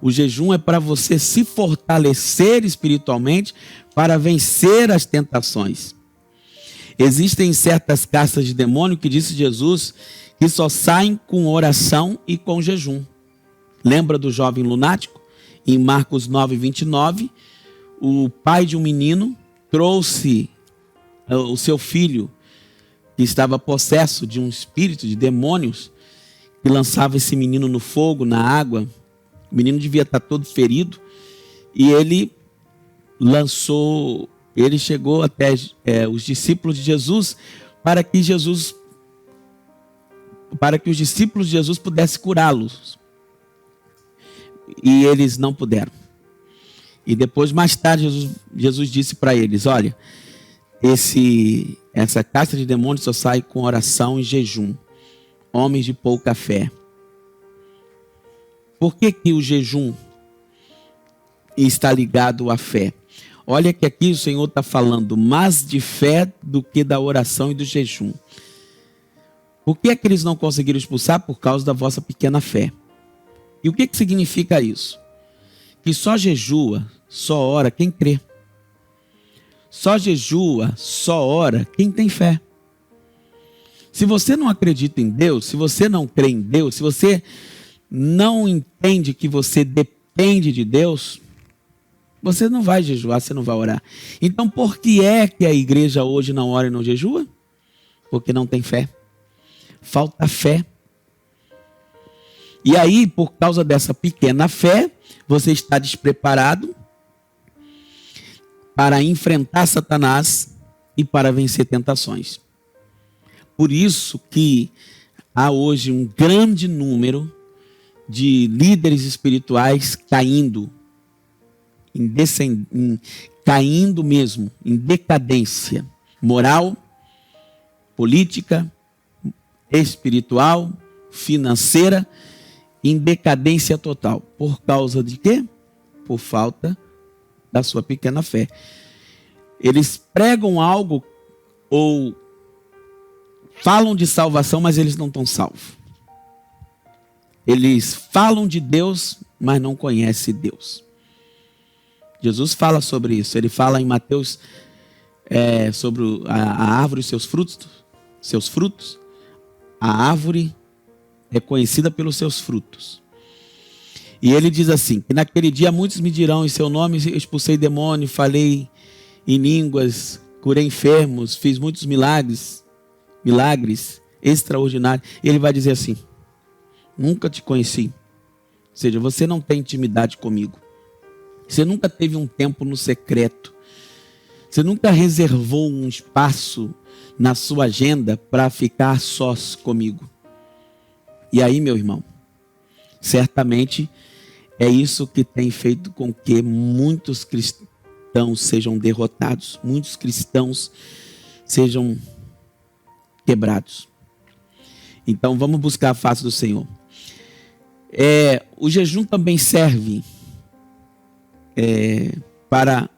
O jejum é para você se fortalecer espiritualmente para vencer as tentações. Existem certas castas de demônio que disse Jesus que só saem com oração e com jejum. Lembra do jovem lunático? Em Marcos 9:29, o pai de um menino trouxe o seu filho, que estava possesso de um espírito de demônios, que lançava esse menino no fogo, na água. O menino devia estar todo ferido, e ele chegou até os discípulos de Jesus, para que os discípulos de Jesus pudessem curá-los. E eles não puderam. E depois, mais tarde, Jesus disse para eles: olha, essa casta de demônios só sai com oração e jejum. Homens de pouca fé. Por que o jejum está ligado à fé? Olha que aqui o Senhor está falando mais de fé do que da oração e do jejum. Por que é que eles não conseguiram expulsar? Por causa da vossa pequena fé. E o que significa isso? Que só jejua, só ora quem crê. Só jejua, só ora quem tem fé. Se você não acredita em Deus, se você não crê em Deus, se você não entende que você depende de Deus, você não vai jejuar, você não vai orar. Então, por que é que a igreja hoje não ora e não jejua? Porque não tem fé. Falta fé. E aí, por causa dessa pequena fé, você está despreparado para enfrentar Satanás e para vencer tentações. Por isso que há hoje um grande número de líderes espirituais caindo, caindo mesmo, em decadência moral, política, espiritual, financeira, em decadência total. Por causa de quê? Por falta da sua pequena fé. Eles pregam algo ou falam de salvação, mas eles não estão salvos. Eles falam de Deus, mas não conhecem Deus. Jesus fala sobre isso. Ele fala em Mateus sobre a árvore e seus frutos. A árvore é conhecida pelos seus frutos. E ele diz assim, que naquele dia muitos me dirão em seu nome, expulsei demônio, falei em línguas, curei enfermos, fiz muitos milagres extraordinários. Ele vai dizer assim, nunca te conheci. Ou seja, você não tem intimidade comigo. Você nunca teve um tempo no secreto. Você nunca reservou um espaço na sua agenda para ficar sós comigo. E aí, meu irmão, certamente é isso que tem feito com que muitos cristãos sejam derrotados, muitos cristãos sejam quebrados. Então vamos buscar a face do Senhor. O jejum também serve para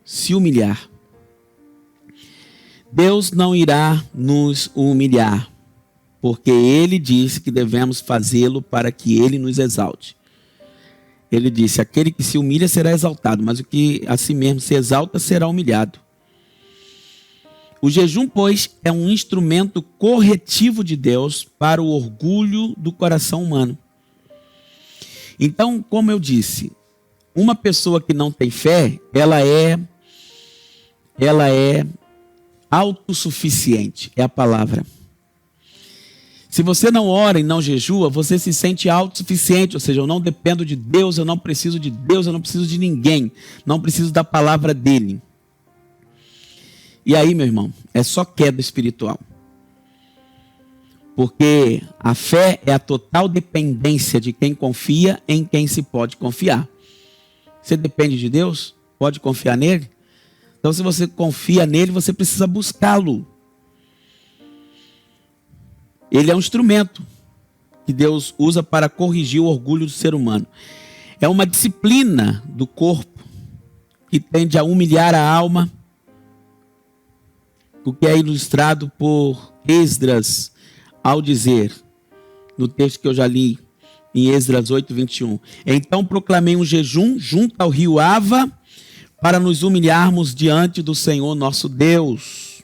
se humilhar. Deus não irá nos humilhar, porque Ele disse que devemos fazê-lo para que Ele nos exalte. Ele disse, aquele que se humilha será exaltado, mas o que a si mesmo se exalta será humilhado. O jejum, pois, é um instrumento corretivo de Deus para o orgulho do coração humano. Então, como eu disse, uma pessoa que não tem fé, ela é autossuficiente, é a palavra. Se você não ora e não jejua, você se sente autossuficiente, ou seja, eu não dependo de Deus, eu não preciso de Deus, eu não preciso de ninguém, não preciso da palavra dele. E aí, meu irmão, é só queda espiritual. Porque a fé é a total dependência de quem confia em quem se pode confiar. Você depende de Deus? Pode confiar nele? Então, se você confia nele, você precisa buscá-lo. Ele é um instrumento que Deus usa para corrigir o orgulho do ser humano. É uma disciplina do corpo que tende a humilhar a alma, o que é ilustrado por Esdras ao dizer, no texto que eu já li, em Esdras 8:21. Então proclamei um jejum junto ao rio Ava para nos humilharmos diante do Senhor nosso Deus.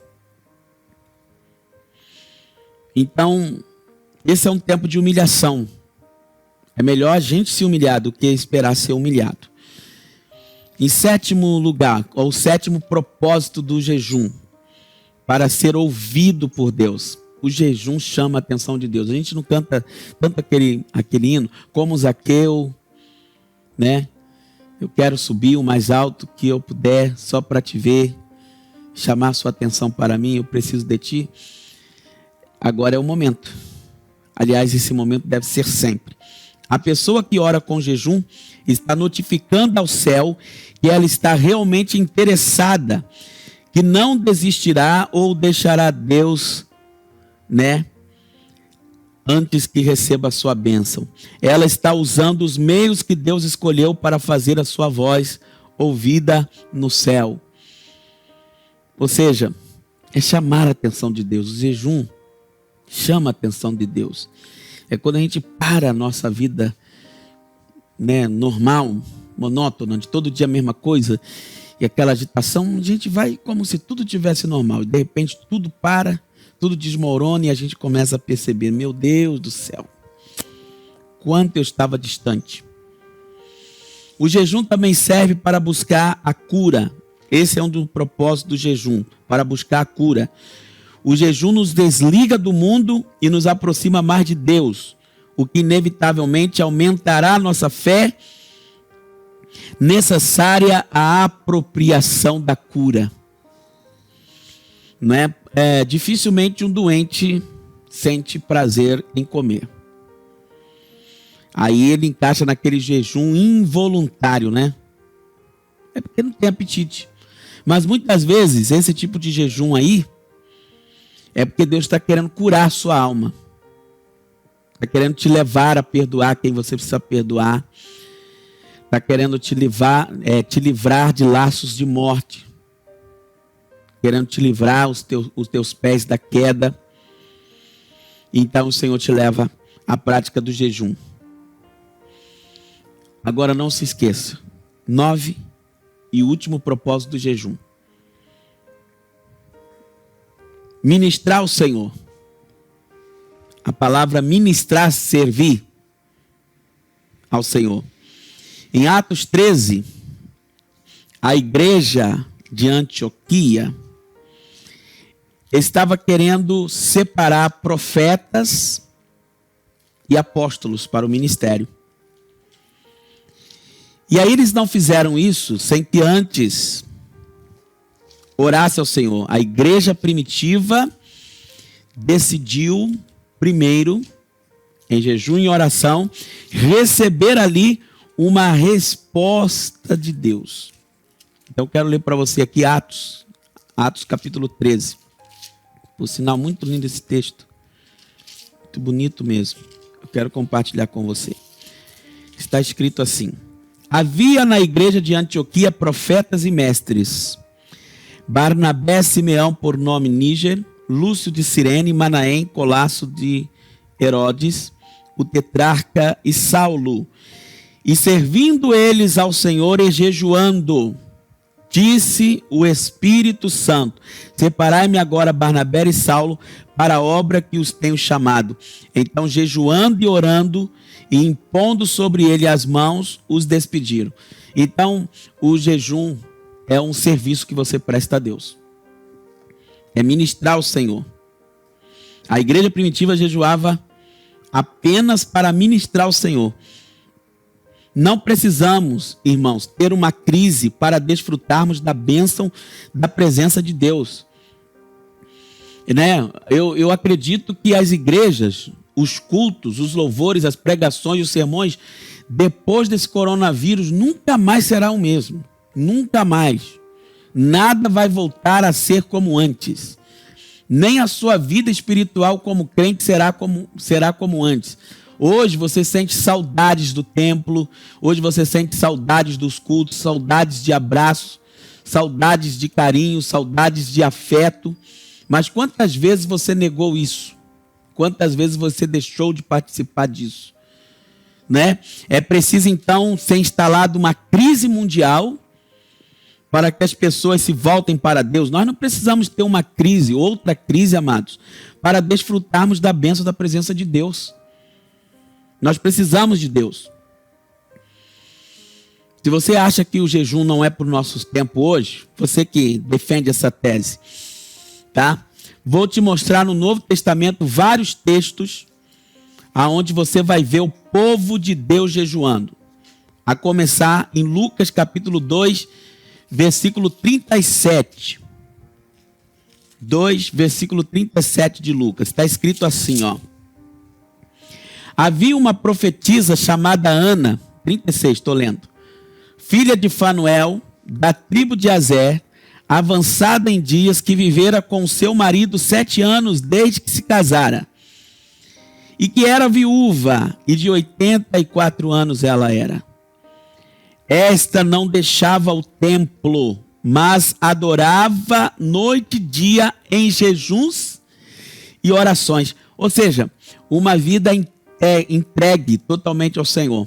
Então, esse é um tempo de humilhação. É melhor a gente se humilhar do que esperar ser humilhado. Em sétimo lugar, ou o sétimo propósito do jejum, para ser ouvido por Deus. O jejum chama a atenção de Deus. A gente não canta tanto aquele hino, como Zaqueu, né? Eu quero subir o mais alto que eu puder, só para te ver, chamar a sua atenção para mim, eu preciso de ti. Agora é o momento. Aliás, esse momento deve ser sempre. A pessoa que ora com jejum está notificando ao céu que ela está realmente interessada, que não desistirá ou deixará Deus, né, antes que receba a sua bênção. Ela está usando os meios que Deus escolheu para fazer a sua voz ouvida no céu. Ou seja, é chamar a atenção de Deus. O jejum chama a atenção de Deus. É quando a gente para a nossa vida, né, normal, monótona, de todo dia a mesma coisa, e aquela agitação, a gente vai como se tudo tivesse normal. E de repente tudo para, tudo desmorona e a gente começa a perceber, meu Deus do céu, quanto eu estava distante. O jejum também serve para buscar a cura. Esse é um dos propósitos do jejum, para buscar a cura. O jejum nos desliga do mundo e nos aproxima mais de Deus, o que inevitavelmente aumentará a nossa fé necessária à apropriação da cura. Não é? Dificilmente um doente sente prazer em comer. Aí ele encaixa naquele jejum involuntário, né? É porque não tem apetite. Mas muitas vezes esse tipo de jejum aí é porque Deus está querendo curar a sua alma. Está querendo te levar a perdoar quem você precisa perdoar. Está querendo te livrar de laços de morte. Querendo te livrar os teus pés da queda. Então o Senhor te leva à prática do jejum. Agora não se esqueça. 9 e último propósito do jejum. Ministrar ao Senhor. A palavra ministrar, servir ao Senhor. Em Atos 13, a igreja de Antioquia estava querendo separar profetas e apóstolos para o ministério. E aí eles não fizeram isso sem que antes orasse ao Senhor. A igreja primitiva decidiu primeiro, em jejum e oração, receber ali uma resposta de Deus. Então eu quero ler para você aqui Atos capítulo 13. Por sinal, muito lindo esse texto. Muito bonito mesmo. Eu quero compartilhar com você. Está escrito assim: havia na igreja de Antioquia profetas e mestres: Barnabé, Simeão por nome Níger, Lúcio de Cirene, Manaém, Colasso de Herodes, o tetrarca e Saulo. E servindo eles ao Senhor e jejuando, disse o Espírito Santo: separai-me agora Barnabé e Saulo para a obra que os tenho chamado. Então, jejuando e orando e impondo sobre ele as mãos, os despediram. Então, o jejum é um serviço que você presta a Deus. É ministrar ao Senhor. A igreja primitiva jejuava apenas para ministrar ao Senhor. Não precisamos, irmãos, ter uma crise para desfrutarmos da bênção da presença de Deus. Né? Eu acredito que as igrejas, os cultos, os louvores, as pregações, os sermões, depois desse coronavírus, nunca mais será o mesmo. Nunca mais. Nada vai voltar a ser como antes. Nem a sua vida espiritual como crente será como antes. Hoje você sente saudades do templo, hoje você sente saudades dos cultos, saudades de abraço, saudades de carinho, saudades de afeto. Mas quantas vezes você negou isso? Quantas vezes você deixou de participar disso? Né? É preciso então ser instalada uma crise mundial para que as pessoas se voltem para Deus. Nós não precisamos ter uma crise, outra crise, amados, para desfrutarmos da bênção da presença de Deus. Nós precisamos de Deus. Se você acha que o jejum não é para o nosso tempo hoje, você que defende essa tese, tá? Vou te mostrar no Novo Testamento vários textos aonde você vai ver o povo de Deus jejuando. A começar em Lucas capítulo 2, versículo 37. 2, versículo 37 de Lucas. Está escrito assim, ó. Havia uma profetisa chamada Ana, 36, estou lendo, filha de Fanuel, da tribo de Azer, avançada em dias, que vivera com seu marido 7 anos desde que se casara, e que era viúva, e de 84 anos ela era. Esta não deixava o templo, mas adorava noite e dia em jejuns e orações. Ou seja, uma vida entregue totalmente ao Senhor.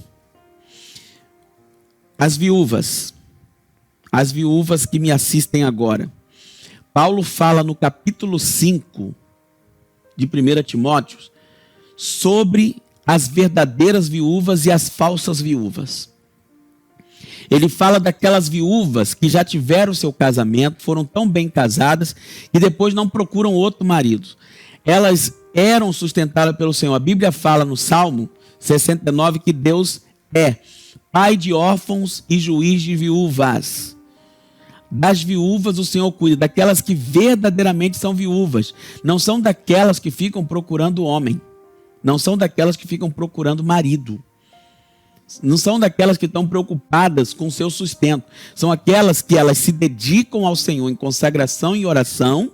As viúvas que me assistem agora. Paulo fala no capítulo 5 de 1 Timóteo sobre as verdadeiras viúvas e as falsas viúvas. Ele fala daquelas viúvas que já tiveram seu casamento, foram tão bem casadas, e depois não procuram outro marido. Elas eram sustentadas pelo Senhor. A Bíblia fala no Salmo 69 que Deus é pai de órfãos e juiz de viúvas. Das viúvas o Senhor cuida, daquelas que verdadeiramente são viúvas. Não são daquelas que ficam procurando homem. Não são daquelas que ficam procurando marido. Não são daquelas que estão preocupadas com o seu sustento. São aquelas que elas se dedicam ao Senhor em consagração e oração,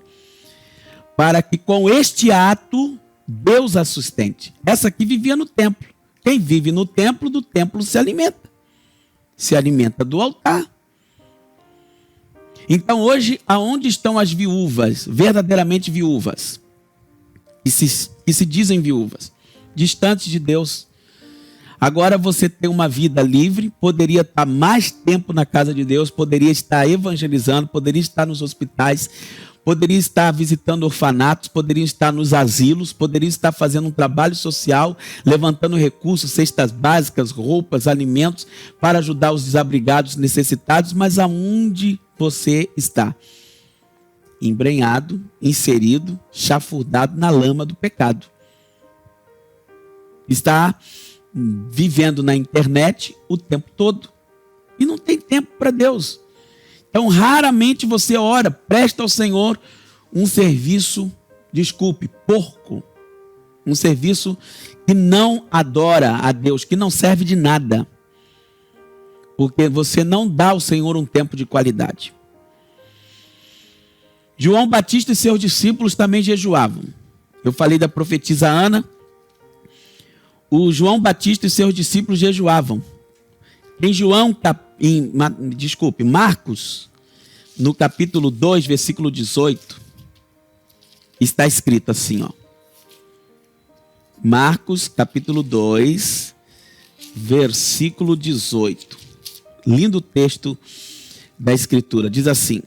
para que com este ato Deus a sustente. Essa aqui vivia no templo. Quem vive no templo, do templo se alimenta. Se alimenta do altar. Então hoje, aonde estão as viúvas, verdadeiramente viúvas, que se dizem viúvas? Distantes de Deus. Agora você tem uma vida livre, poderia estar mais tempo na casa de Deus, poderia estar evangelizando, poderia estar nos hospitais, poderia estar visitando orfanatos, poderia estar nos asilos, poderia estar fazendo um trabalho social, levantando recursos, cestas básicas, roupas, alimentos, para ajudar os desabrigados, necessitados, mas aonde você está? Embrenhado, inserido, chafurdado na lama do pecado. Está vivendo na internet o tempo todo e não tem tempo para Deus. Então raramente você ora, presta ao Senhor um serviço, porco, um serviço que não adora a Deus, que não serve de nada, porque você não dá ao Senhor um tempo de qualidade. João Batista e seus discípulos também jejuavam. Eu falei da profetisa Ana. O João Batista e seus discípulos jejuavam. Marcos, no capítulo 2, versículo 18, está escrito assim, ó. Marcos, capítulo 2, versículo 18. Lindo texto da Escritura. Diz assim: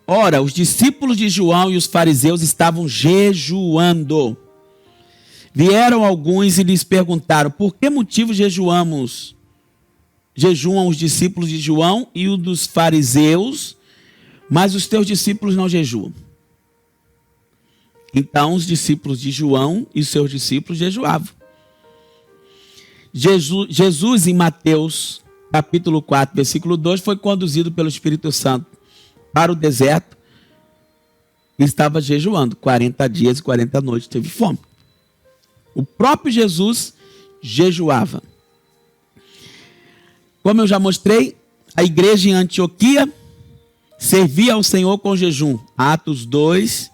Ora, os discípulos de João e os fariseus estavam jejuando. Vieram alguns e lhes perguntaram: por que motivo jejuam os discípulos de João e os dos fariseus, mas os teus discípulos não jejuam? Então os discípulos de João e os seus discípulos jejuavam. Jesus, em Mateus capítulo 4, versículo 2, foi conduzido pelo Espírito Santo para o deserto e estava jejuando 40 dias e 40 noites, teve fome. O próprio Jesus jejuava. Como eu já mostrei, a igreja em Antioquia servia ao Senhor com jejum. Atos 13,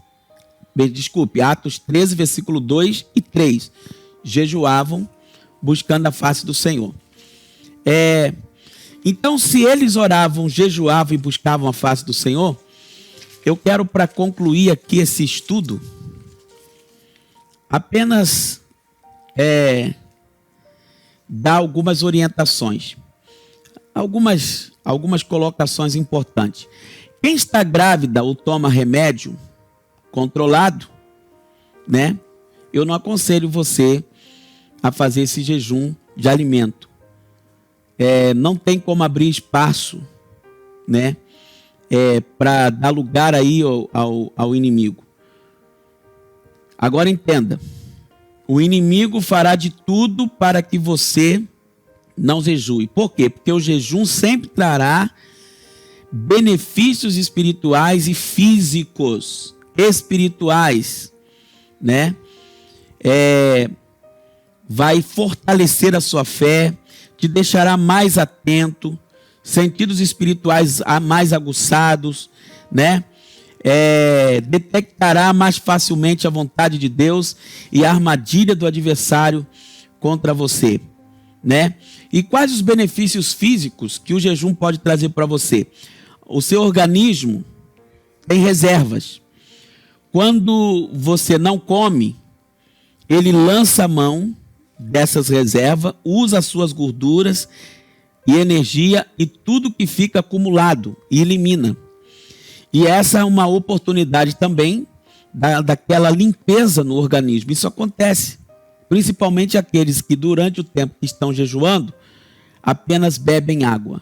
versículo 2 e 3. Jejuavam, buscando a face do Senhor. Então, se eles oravam, jejuavam e buscavam a face do Senhor, eu quero, para concluir aqui esse estudo, apenas dar algumas orientações. algumas colocações importantes. Quem está grávida ou toma remédio controlado, né? Eu não aconselho você a fazer esse jejum de alimento. Não tem como abrir espaço, né? Para dar lugar aí ao inimigo. Agora entenda, o inimigo fará de tudo para que você não jejue. Por quê? Porque o jejum sempre trará benefícios espirituais e físicos. Espirituais, né? Vai fortalecer a sua fé, te deixará mais atento, sentidos espirituais mais aguçados, né? Detectará mais facilmente a vontade de Deus e a armadilha do adversário contra você, né? E quais os benefícios físicos que o jejum pode trazer para você? O seu organismo tem reservas. Quando você não come, ele lança a mão dessas reservas, usa as suas gorduras e energia e tudo que fica acumulado e elimina. E essa é uma oportunidade também daquela limpeza no organismo. Isso acontece, principalmente aqueles que durante o tempo que estão jejuando, apenas bebem água.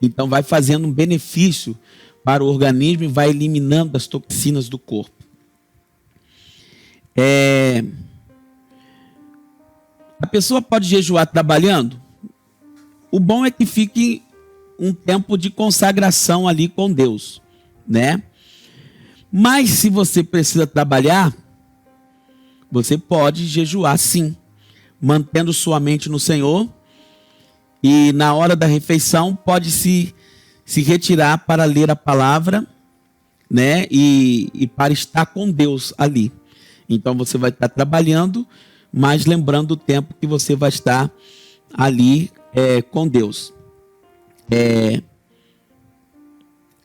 Então vai fazendo um benefício para o organismo e vai eliminando as toxinas do corpo. A pessoa pode jejuar trabalhando? O bom é que fique um tempo de consagração ali com Deus, né? Mas se você precisa trabalhar, você pode jejuar sim, mantendo sua mente no Senhor, e na hora da refeição pode se retirar para ler a palavra, né? E para estar com Deus ali. Então você vai estar trabalhando, mas lembrando o tempo que você vai estar ali com Deus.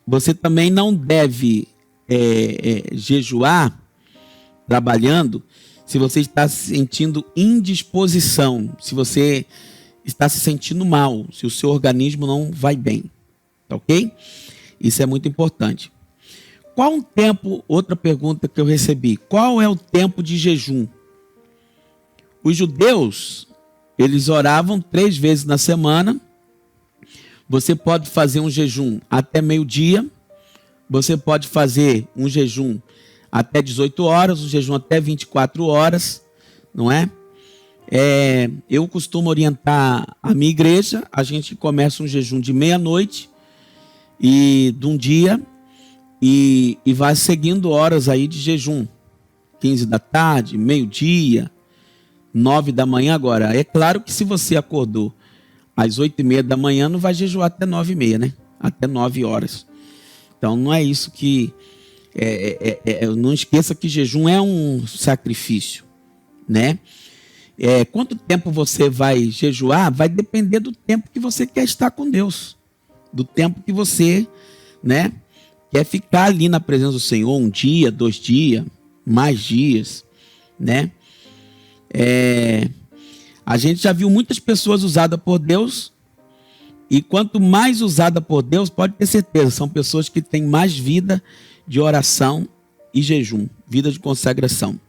Você também não deve jejuar trabalhando se você está se sentindo indisposição, se você está se sentindo mal, se o seu organismo não vai bem, tá ok? Isso é muito importante. Qual o tempo, outra pergunta que eu recebi, qual é o tempo de jejum? Os judeus, eles oravam 3 vezes na semana. Você pode fazer um jejum até meio-dia, você pode fazer um jejum até 18 horas, um jejum até 24 horas, não é? Eu costumo orientar a minha igreja, a gente começa um jejum de meia-noite e de um dia e vai seguindo horas aí de jejum, 15 da tarde, meio-dia, 9 da manhã. Agora, é claro que se você acordou às 8h30 da manhã, não vai jejuar até 9h30, né? Até 9 horas. Então, não é isso que... não esqueça que jejum é um sacrifício, né? Quanto tempo você vai jejuar vai depender do tempo que você quer estar com Deus. Do tempo que você, né, quer ficar ali na presença do Senhor, 1 dia, 2 dias, mais dias, né? A gente já viu muitas pessoas usadas por Deus, e quanto mais usada por Deus, pode ter certeza, são pessoas que têm mais vida de oração e jejum, vida de consagração.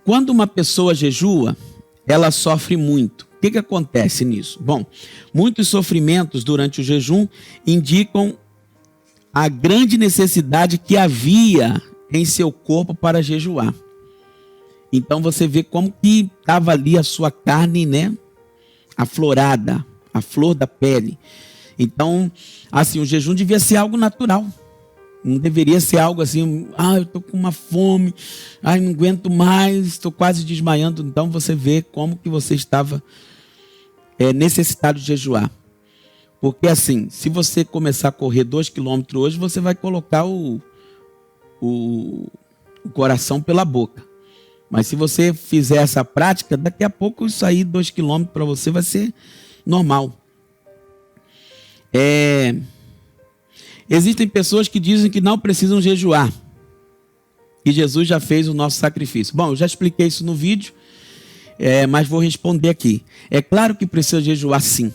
Quando uma pessoa jejua, ela sofre muito. O que acontece nisso? Bom, muitos sofrimentos durante o jejum indicam a grande necessidade que havia em seu corpo para jejuar. Então você vê como que estava ali a sua carne, né, aflorada, a flor da pele. Então, assim, o jejum devia ser algo natural. Não deveria ser algo assim, eu estou com uma fome, não aguento mais, estou quase desmaiando. Então você vê como que você estava necessitado de jejuar. Porque assim, se você começar a correr 2 quilômetros hoje, você vai colocar o coração pela boca. Mas se você fizer essa prática, daqui a pouco isso aí, 2 quilômetros para você vai ser normal. Existem pessoas que dizem que não precisam jejuar, que Jesus já fez o nosso sacrifício. Bom, eu já expliquei isso no vídeo. mas vou responder aqui. É claro que precisa jejuar, sim.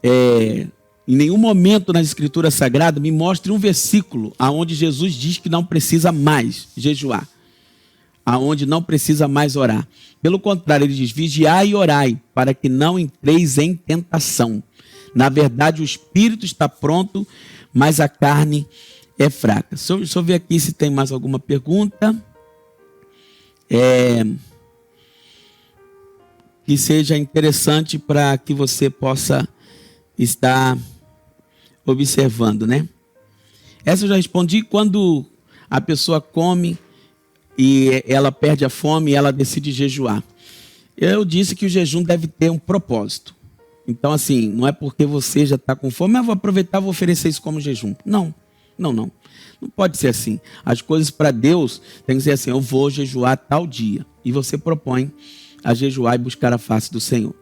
Em nenhum momento na Escritura Sagrada me mostre um versículo onde Jesus diz que não precisa mais jejuar, aonde não precisa mais orar. Pelo contrário, ele diz: vigiai e orai, para que não entreis em tentação. Na verdade, o espírito está pronto, mas a carne é fraca. Deixa eu ver aqui se tem mais alguma pergunta. Que seja interessante para que você possa estar observando, né? Essa eu já respondi. Quando a pessoa come e ela perde a fome e ela decide jejuar. Eu disse que o jejum deve ter um propósito. Então, assim, não é porque você já está com fome, mas vou aproveitar e vou oferecer isso como jejum. Não. Não pode ser assim. As coisas para Deus tem que ser assim: eu vou jejuar tal dia. E você propõe a jejuar e buscar a face do Senhor.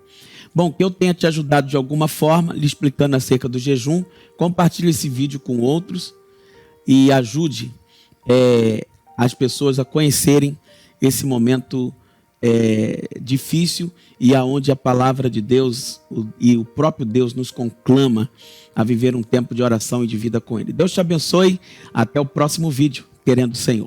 Bom, que eu tenha te ajudado de alguma forma, lhe explicando acerca do jejum. Compartilhe esse vídeo com outros e ajude as pessoas a conhecerem esse momento difícil e aonde a palavra de Deus e o próprio Deus nos conclama a viver um tempo de oração e de vida com Ele. Deus te abençoe. Até o próximo vídeo, querendo o Senhor.